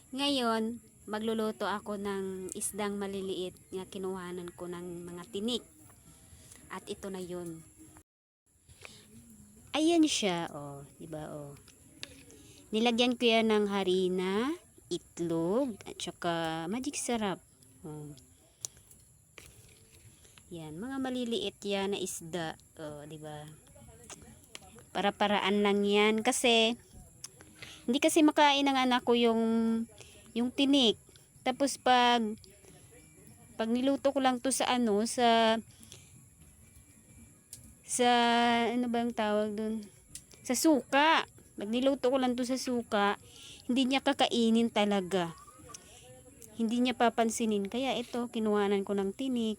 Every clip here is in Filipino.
Ngayon, magluluto ako ng isdang maliliit nga kinuhanan ko ng mga tinik. At ito na yun. Ayan siya, oh, 'di ba, oh. Nilagyan ko yan ng harina, itlog, at saka magic sarap. Oh. Yan, mga maliliit yan na isda, oh, 'di ba? Para-paraan lang yan kasi hindi kasi makain ng anak ko yung tinik. Tapos pag niluto ko lang to sa sa ano bang tawag dun? Sa suka. Pag niluto ko lang to sa suka, hindi niya kakainin talaga. Hindi niya papansinin. Kaya ito, kinuhanan ko ng tinik.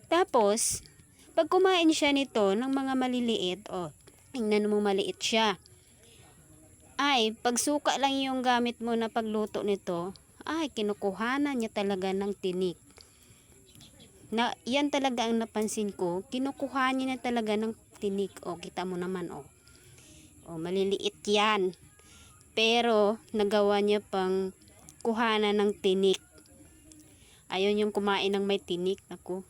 Tapos, pag kumain siya nito ng mga maliliit, oh, tingnan mo maliit siya. Ay, pag suka lang yung gamit mo na pagluto nito, ay, kinukuhanan niya talaga ng tinik. Yan talaga ang napansin ko, kinukuha niya na talaga ng tinik. O, kita mo naman, o. O, maliliit yan. Pero, nagawa niya pang kuhanan ng tinik. Ayun yung kumain ng may tinik. Ako,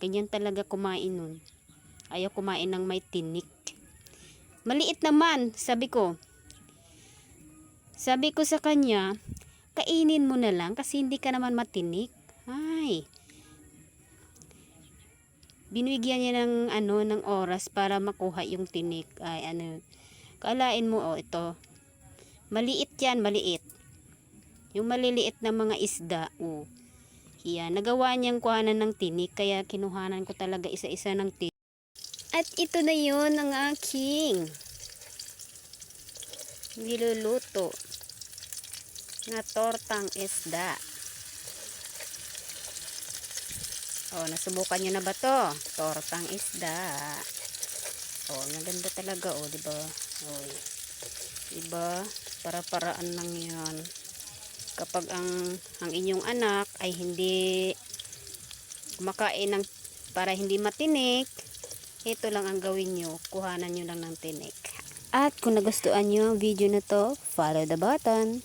ganyan talaga kumain nun. Ayaw kumain ng may tinik. Maliit naman, sabi ko. Sabi ko sa kanya, kainin mo na lang kasi hindi ka naman matinik. Ay, binigyan niya ng ng oras para makuha yung tinik. Ay kalain mo, oh, ito. Maliit yan, maliit. Yung maliliit na mga isda, oh. Yan, nagawa niyang kuhanan ng tinik kaya kinuhanan ko talaga isa-isa ng tinik. At ito na yun ang aking niluluto na tortang isda. Oh, nasubukan nyo na ba to? Tortang isda. Oh, maganda talaga, oh, 'di ba? Oh. 'Di ba? Para-paraan lang 'yan. Kapag ang inyong anak ay hindi kumakain ng para hindi matinik, ito lang ang gawin nyo. Kuhanan nyo lang ng tinik. At kung nagustuhan nyo ang video na to, follow the button.